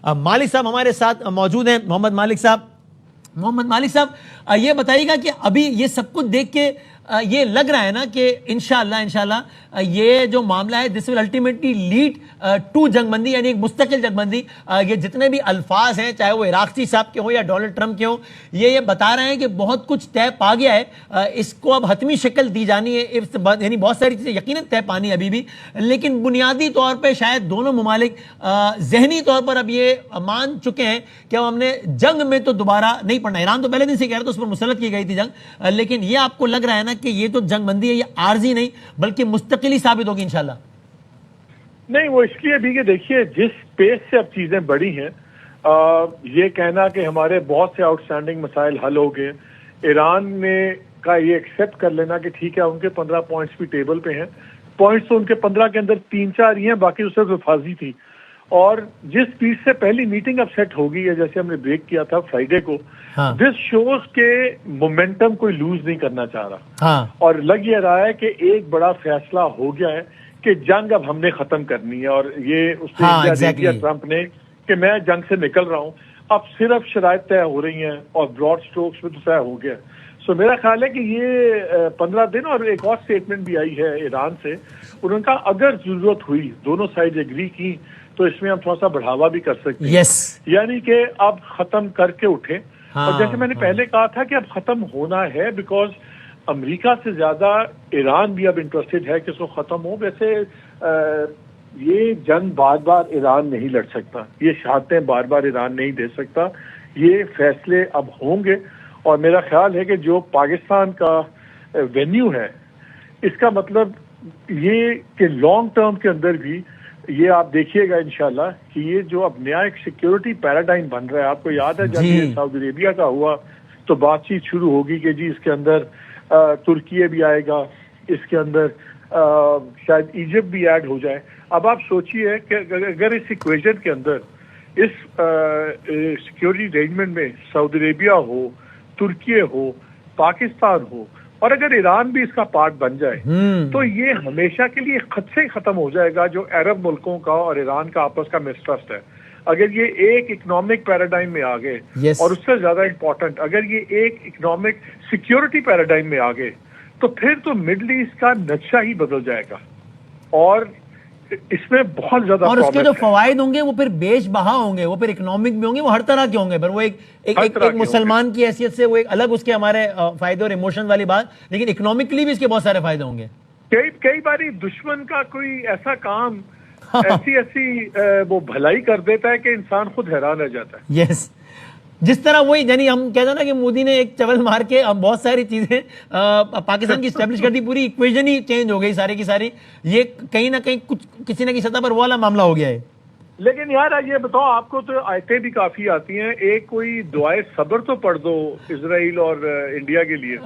مالک صاحب ہمارے ساتھ موجود ہیں، محمد مالک صاحب یہ بتائیے گا کہ ابھی یہ سب کچھ دیکھ کے یہ لگ رہا ہے نا کہ انشاءاللہ یہ جو معاملہ ہے دس ول الٹیمیٹلی لیڈ ٹو جنگ بندی، یعنی ایک مستقل جنگ بندی. یہ جتنے بھی الفاظ ہیں چاہے وہ عراقچی صاحب کے ہوں یا ڈونلڈ ٹرمپ کے ہوں، یہ بتا رہے ہیں کہ بہت کچھ طے پا گیا ہے، اس کو اب حتمی شکل دی جانی ہے، یعنی بہت ساری چیزیں یقیناً طے پانی ہے ابھی بھی، لیکن بنیادی طور پہ شاید دونوں ممالک ذہنی طور پر اب یہ مان چکے ہیں کہ اب ہم نے جنگ میں تو دوبارہ نہیں پڑنا. ایران تو پہلے دن سے کہہ رہا تھا اس پر مسلط کی گئی تھی جنگ، لیکن یہ آپ کو لگ رہا ہے نا کہ یہ تو جنگ بندی ہے، یہ عارضی نہیں بلکہ مستقلی ثابت ہوگی انشاءاللہ. نہیں، وہ اس لیے بھی کہ دیکھیے جس پیس سے اب چیزیں بڑھی ہیں، یہ کہنا کہ ہمارے بہت سے آؤٹ اسٹینڈنگ مسائل حل ہو گئے، ایران نے کا یہ ایکسیپٹ کر لینا کہ ٹھیک ہے ان کے 15 پوائنٹس بھی ٹیبل پہ ہیں، پوائنٹس تو ان کے 15 کے اندر 3-4 ہی ہیں، باقی اس سے حفاظی تھی. اور جس پیس سے پہلی میٹنگ اب سیٹ ہوگی ہے، جیسے ہم نے بریک کیا تھا فرائیڈے کو، دس شوز کے مومنٹم کوئی لوز نہیں کرنا چاہ رہا، اور لگ یہ رہا ہے کہ ایک بڑا فیصلہ ہو گیا ہے کہ جنگ اب ہم نے ختم کرنی ہے، اور یہ اس نے انڈیا دے دیا ٹرمپ نے کہ میں جنگ سے نکل رہا ہوں. اب صرف شرائط طے ہو رہی ہیں اور براڈ سٹروکس میں تو طے ہو گیا. سو میرا خیال ہے کہ یہ 15 دن، اور ایک اور سٹیٹمنٹ بھی آئی ہے ایران سے، انہوں نے کہا اگر ضرورت ہوئی دونوں سائڈ ایگری کی تو اس میں ہم تھوڑا سا بڑھاوا بھی کر سکتے ہیں، یعنی کہ اب ختم کر کے اٹھیں. اور جیسے میں نے پہلے کہا تھا کہ اب ختم ہونا ہے، بیکاز امریکہ سے زیادہ ایران بھی اب انٹرسٹڈ ہے کہ اس کو ختم ہو. ویسے یہ جنگ بار بار ایران نہیں لڑ سکتا، یہ شہادتیں بار بار ایران نہیں دے سکتا، یہ فیصلے اب ہوں گے. اور میرا خیال ہے کہ جو پاکستان کا وینیو ہے، اس کا مطلب یہ کہ لانگ ٹرم کے اندر بھی یہ آپ دیکھیے گا انشاءاللہ کہ یہ جو اب نیا ایک سیکیورٹی پیراڈائم بن رہا ہے. آپ کو یاد ہے جب یہ سعودی عربیہ کا ہوا تو بات چیت شروع ہوگی کہ جی اس کے اندر ترکیہ بھی آئے گا، اس کے اندر شاید ایجپٹ بھی ایڈ ہو جائے. اب آپ سوچئے کہ اگر اس ایکویژن کے اندر اس سیکیورٹی ارینجمنٹ میں سعودی عربیہ ہو، ترکیہ ہو، پاکستان ہو، اور اگر ایران بھی اس کا پارٹ بن جائے تو یہ ہمیشہ کے لیے خط سے ختم ہو جائے گا جو عرب ملکوں کا اور ایران کا آپس کا مسٹرسٹ ہے. اگر یہ ایک اکنامک پیراڈائم میں آ گئے، اور اس سے زیادہ امپورٹنٹ اگر یہ ایک اکنامک سیکیورٹی پیراڈائم میں آ گئے، تو پھر تو مڈل ایسٹ کا نقشہ ہی بدل جائے گا، اور اس میں بہت زیادہ اور اس کے جو فوائد ہوں گے وہ پھر بیش بہا ہوں گے، وہ پھر اکنامک بھی ہوں گے، وہ ہر طرح کے ہوں گے. پر وہ ایک مسلمان کی حیثیت سے وہ ایک الگ اس کے ہمارے فائدے اور ایموشن والی بات، لیکن اکنامکلی بھی اس کے بہت سارے فائدے ہوں گے. کئی باری دشمن کا کوئی ایسا کام ایسی وہ بھلائی کر دیتا ہے کہ انسان خود حیران رہ جاتا ہے. یس، جس طرح وہی یعنی ہم کہتے ہیں نا کہ مودی نے ایک چول مار کے بہت ساری چیزیں پاکستان کی اسٹیبلش کر دی، پوری ایکویژن ہی چینج ہو گئی ساری کی ساری. یہ کہیں نہ کہیں کچھ کسی نہ کسی سطح پر وہ والا معاملہ ہو گیا ہے. لیکن یار یہ بتاؤ، آپ کو تو آیتیں بھی کافی آتی ہیں، ایک کوئی دعائے صبر تو پڑھ دو اسرائیل اور انڈیا کے لیے.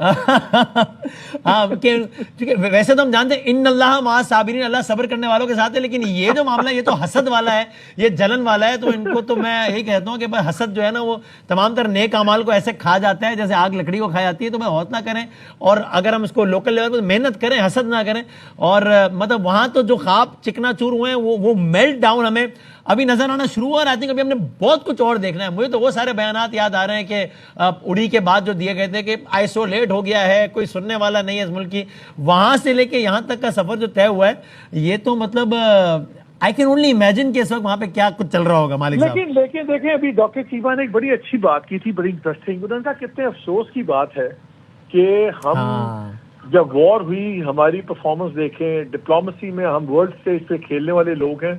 ہاں، ویسے تو ہم جانتے ہیں ان اللہ مع الصابرین، اللہ صبر کرنے والوں کے ساتھ ہے، لیکن یہ جو معاملہ یہ تو حسد والا ہے، یہ جلن والا ہے. تو ان کو تو میں یہی کہتا ہوں کہ حسد جو ہے نا وہ تمام تر نیک اعمال کو ایسے کھا جاتا ہے جیسے آگ لکڑی کو کھا جاتی ہے. تو میں ہوت نہ کریں، اور اگر ہم اس کو لوکل لیول پہ محنت کریں، حسد نہ کریں. اور مطلب وہاں تو جو خواب چکنا چور ہوئے ہیں وہ میلٹ ڈاؤن ہمیں ابھی نظر آنا شروع ہوا. آئی تھنک ابھی ہم نے بہت کچھ اور دیکھنا ہے. مجھے تو وہ سارے بیانات یاد آ رہے ہیں کہ اڑی کے بعد جو دیے گئے تھے کہ آئسولیٹ ہو گیا ہے، کوئی سننے والا نہیں ہے اس ملک کی، وہاں سے لے کے یہاں تک کا سفر جو طے ہوا ہے، یہ تو مطلب آئی کین اونلی امیجن کہ اس وقت وہاں پہ کیا کچھ چل رہا ہوگا. مالک صاحب لیکن دیکھیں ابھی ڈاکٹر چیمہ نے ایک بڑی اچھی بات کی تھی، بڑی انٹرسٹنگ. انہوں نے کہا کتنے افسوس کی بات ہے کہ ہم جب وار ہوئی ہماری پرفارمنس دیکھیں، ڈپلومسی میں ہم ورلڈ اسٹیج پہ کھیلنے والے لوگ ہیں،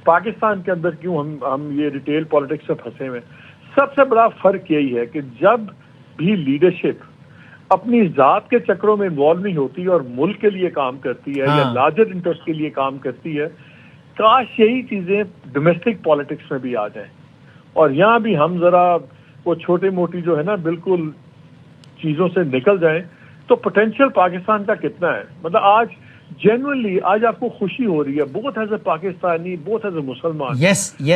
پاکستان کے اندر کیوں ہم یہ ریٹیل پالیٹکس سے پھنسے ہوئے. سب سے بڑا فرق یہی ہے کہ جب بھی لیڈرشپ اپنی ذات کے چکروں میں انوالو نہیں ہوتی اور ملک کے لیے کام کرتی ہے یا لارجر انٹرسٹ کے لیے کام کرتی ہے، کاش یہی چیزیں ڈومیسٹک پالیٹکس میں بھی آ جائیں. اور یہاں بھی ہم ذرا وہ چھوٹی موٹی جو ہے نا بالکل چیزوں سے نکل جائیں تو پوٹینشیل پاکستان کا کتنا ہے. مطلب آج جینوئنلی آج آپ کو خوشی ہو رہی ہے، بہت ایز اے پاکستانی، بہت ایز اے مسلمان،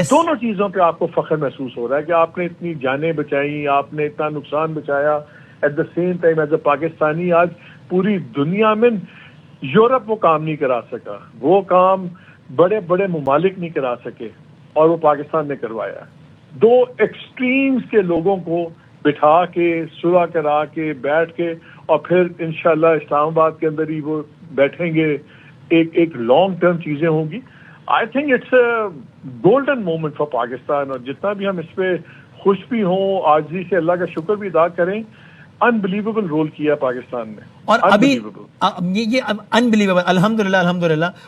دونوں چیزوں پہ آپ کو فخر محسوس ہو رہا ہے کہ آپ نے اتنی جانیں بچائی، آپ نے اتنا نقصان بچایا. At the same time as a Pakistani آج پوری دنیا میں یورپ وہ کام نہیں کرا سکا، وہ کام بڑے بڑے ممالک نہیں کرا سکے، اور وہ پاکستان نے کروایا. دو ایکسٹریمز کے لوگوں کو بٹھا کے صلح کرا کے بیٹھ کے اور پھر انشاءاللہ اسلام آباد کے اندر ہی وہ بیٹھیں گے, ایک لانگ ٹرم چیزیں ہوں گی. I think it's a golden moment for Pakistan, اور جتنا بھی ہم اس پہ خوش بھی ہوں, عاجزی سے اللہ کا شکر بھی ادا کریں. انبلیویبل رول کیا پاکستان نے, اور ابھی یہ انبلیویبل, الحمدللہ الحمدللہ.